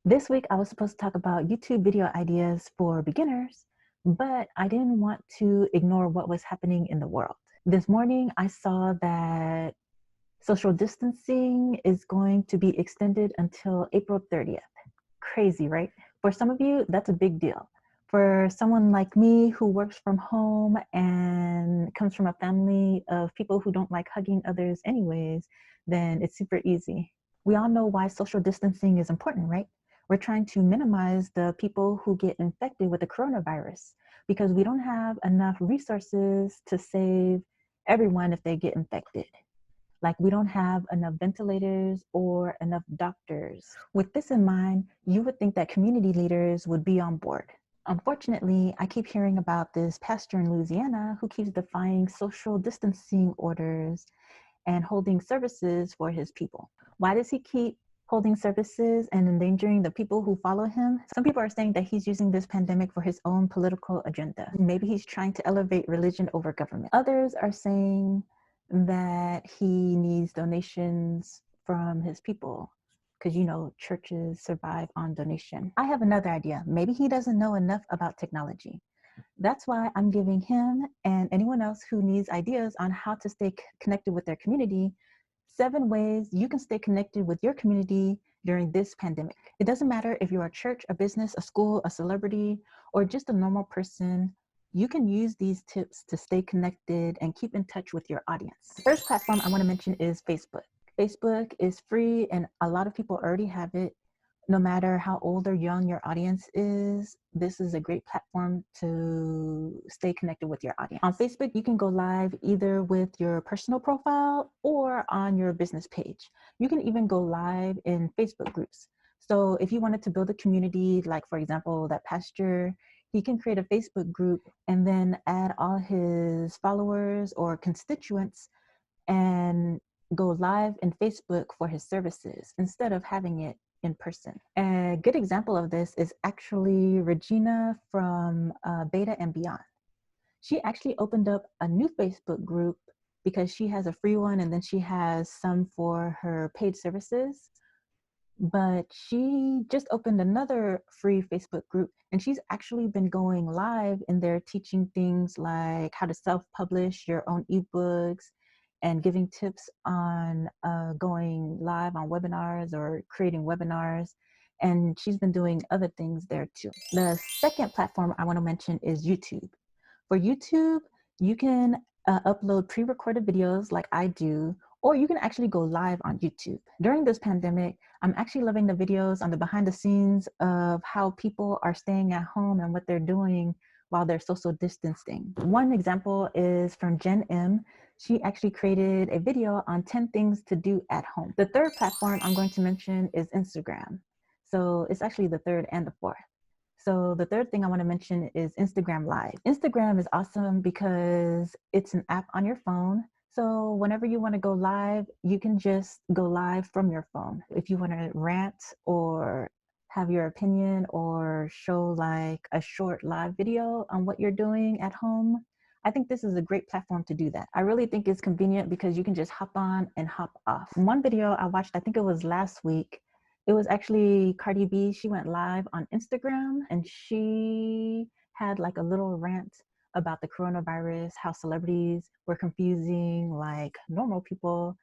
This week, I was supposed to talk about YouTube video ideas for beginners, but I didn't want to ignore what was happening in the world. This morning, I saw that social distancing is going to be extended until April 30th. Crazy, right? For some of you, that's a big deal. For someone like me who works from home and comes from a family of people who don't like hugging others anyways, then it's super easy. We all know why social distancing is important, right? We're trying to minimize the people who get infected with the coronavirus because we don't have enough resources to save everyone if they get infected. Like we don't have enough ventilators or enough doctors. With this in mind, you would think that community leaders would be on board. Unfortunately, I keep hearing about this pastor in Louisiana who keeps defying social distancing orders and holding services for his people. Why does he keep holding services and endangering the people who follow him? Some people are saying that he's using this pandemic for his own political agenda. Maybe he's trying to elevate religion over government. Others are saying that he needs donations from his people because churches survive on donation. I have another idea. Maybe he doesn't know enough about technology. That's why I'm giving him and anyone else who needs ideas on how to stay connected with their community 7 ways you can stay connected with your community during this pandemic. It doesn't matter if you're a church, a business, a school, a celebrity, or just a normal person. You can use these tips to stay connected and keep in touch with your audience. The first platform I want to mention is Facebook. Facebook is free and a lot of people already have it. No matter how old or young your audience is, this is a great platform to stay connected with your audience. On Facebook, you can go live either with your personal profile or on your business page. You can even go live in Facebook groups. So if you wanted to build a community, like for example, that pastor, he can create a Facebook group and then add all his followers or constituents and go live in Facebook for his services instead of having it in person. A good example of this is actually Regina from Beta and Beyond. She actually opened up a new Facebook group because she has a free one and then she has some for her paid services. But she just opened another free Facebook group and she's actually been going live in there teaching things like how to self-publish your own ebooks and giving tips on going live on webinars or creating webinars. And she's been doing other things there too. The second platform I want to mention is YouTube. For YouTube, you can upload pre-recorded videos like I do, or you can actually go live on YouTube. During this pandemic, I'm actually loving the videos on the behind the scenes of how people are staying at home and what they're doing while they're social distancing. One example is from Jen M. She actually created a video on 10 things to do at home. The third platform I'm going to mention is Instagram. So it's actually the third and the fourth. So the third thing I want to mention is Instagram Live. Instagram is awesome because it's an app on your phone. So whenever you want to go live, you can just go live from your phone. If you want to rant or have your opinion or show like a short live video on what you're doing at home, I think this is a great platform to do that. I really think it's convenient because you can just hop on and hop off. One video I watched, I think it was last week, it was actually Cardi B. She went live on Instagram and she had like a little rant about the coronavirus, how celebrities were confusing like normal people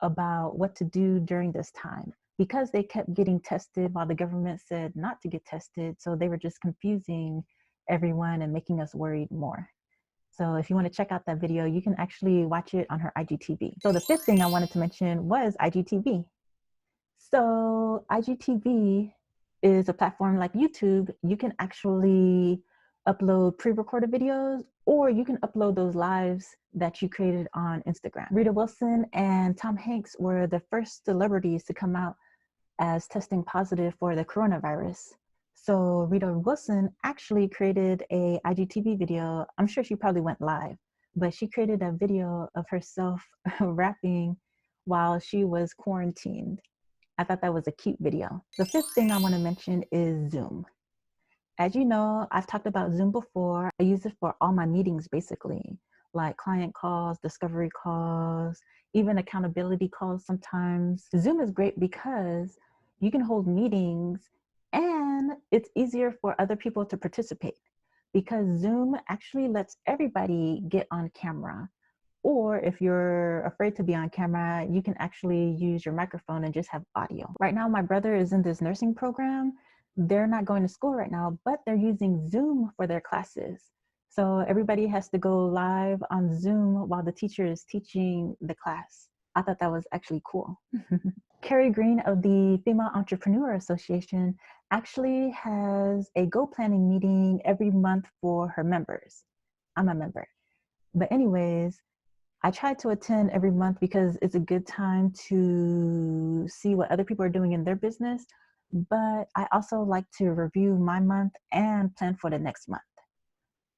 about what to do during this time because they kept getting tested while the government said not to get tested. So they were just confusing everyone and making us worried more. So if you want to check out that video, you can actually watch it on her IGTV. So the fifth thing I wanted to mention was IGTV. So IGTV is a platform like YouTube. You can actually upload pre-recorded videos or you can upload those lives that you created on Instagram. Rita Wilson and Tom Hanks were the first celebrities to come out as testing positive for the coronavirus. So Rita Wilson actually created a IGTV video. I'm sure she probably went live, but she created a video of herself rapping while she was quarantined. I thought that was a cute video. The fifth thing I want to mention is Zoom. As you know, I've talked about Zoom before. I use it for all my meetings basically, like client calls, discovery calls, even accountability calls sometimes. Zoom is great because you can hold meetings And it's easier for other people to participate because Zoom actually lets everybody get on camera. Or if you're afraid to be on camera, you can actually use your microphone and just have audio. Right now, my brother is in this nursing program. They're not going to school right now, but they're using Zoom for their classes. So everybody has to go live on Zoom while the teacher is teaching the class. I thought that was actually cool. Carrie Green of the Female Entrepreneur Association actually has a goal planning meeting every month for her members. I'm a member. But anyways, I try to attend every month because it's a good time to see what other people are doing in their business. But I also like to review my month and plan for the next month.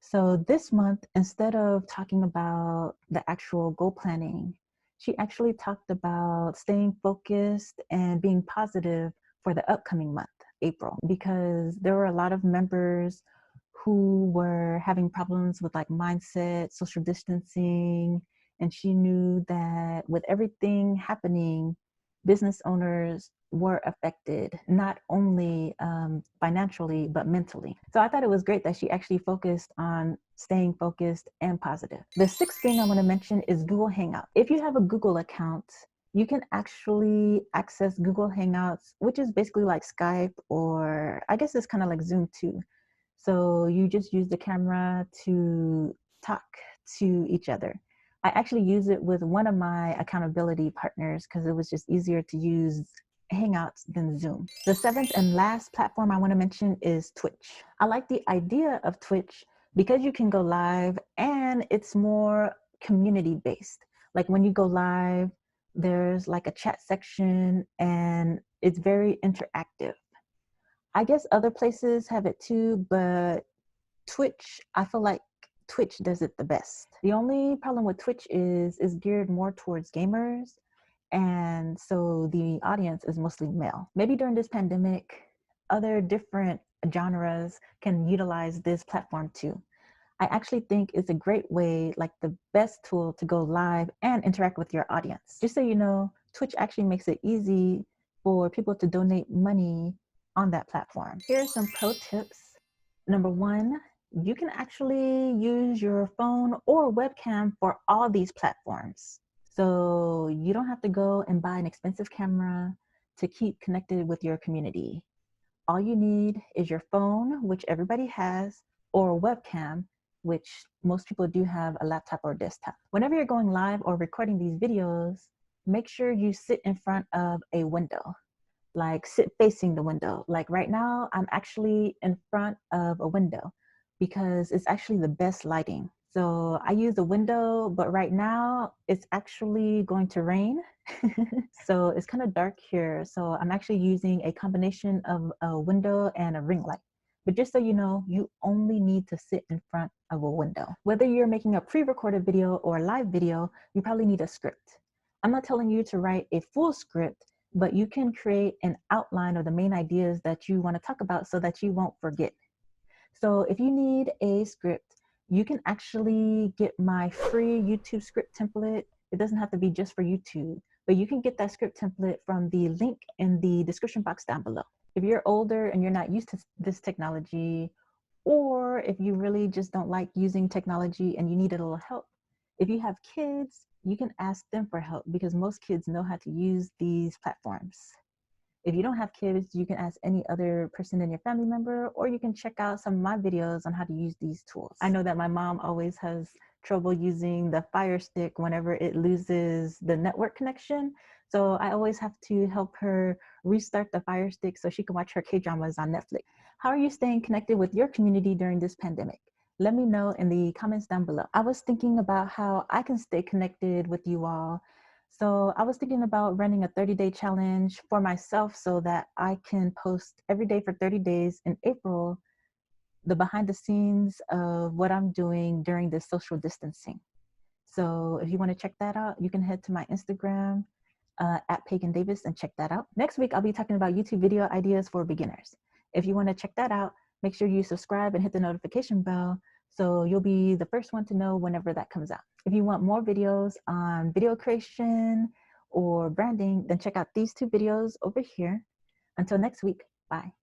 So this month, instead of talking about the actual goal planning, she actually talked about staying focused and being positive for the upcoming month, April, because there were a lot of members who were having problems with like mindset, social distancing, and she knew that with everything happening, business owners were affected, not only financially, but mentally. So I thought it was great that she actually focused on staying focused and positive. The sixth thing I want to mention is Google Hangouts. If you have a Google account, you can actually access Google Hangouts, which is basically like Skype, or I guess it's kind of like Zoom too. So you just use the camera to talk to each other. I actually use it with one of my accountability partners because it was just easier to use Hangouts than Zoom. The seventh and last platform I want to mention is Twitch. I like the idea of Twitch because you can go live and it's more community based. Like when you go live, there's like a chat section and it's very interactive. I guess other places have it too, but Twitch, I feel like Twitch does it the best. The only problem with Twitch is it's geared more towards gamers, and so the audience is mostly male. Maybe during this pandemic, other different genres can utilize this platform too. I actually think it's a great way, like the best tool to go live and interact with your audience. Just so you know, Twitch actually makes it easy for people to donate money on that platform. Here are some pro tips. Number one, you can actually use your phone or webcam for all these platforms. So you don't have to go and buy an expensive camera to keep connected with your community. All you need is your phone, which everybody has, or a webcam, which most people do have a laptop or desktop. Whenever you're going live or recording these videos, make sure you sit in front of a window, like sit facing the window. Like right now, I'm actually in front of a window because it's actually the best lighting. So I use the window, but right now it's actually going to rain. So it's kind of dark here. So I'm actually using a combination of a window and a ring light. But just so you know, you only need to sit in front of a window. Whether you're making a pre-recorded video or a live video, you probably need a script. I'm not telling you to write a full script, but you can create an outline of the main ideas that you want to talk about so that you won't forget. So if you need a script, you can actually get my free YouTube script template. It doesn't have to be just for YouTube, but you can get that script template from the link in the description box down below. If you're older and you're not used to this technology, or if you really just don't like using technology and you need a little help, if you have kids, you can ask them for help because most kids know how to use these platforms. If you don't have kids, you can ask any other person in your family member, or you can check out some of my videos on how to use these tools. I know that my mom always has trouble using the Fire Stick whenever it loses the network connection. So I always have to help her restart the Fire Stick so she can watch her K-dramas on Netflix. How are you staying connected with your community during this pandemic? Let me know in the comments down below. I was thinking about how I can stay connected with you all. So I was thinking about running a 30-day challenge for myself so that I can post every day for 30 days in April, the behind the scenes of what I'm doing during this social distancing. So if you want to check that out, you can head to my Instagram at Pagan Davis and check that out. Next week, I'll be talking about YouTube video ideas for beginners. If you want to check that out, make sure you subscribe and hit the notification bell so you'll be the first one to know whenever that comes out. If you want more videos on video creation or branding, then check out these two videos over here. Until next week, bye.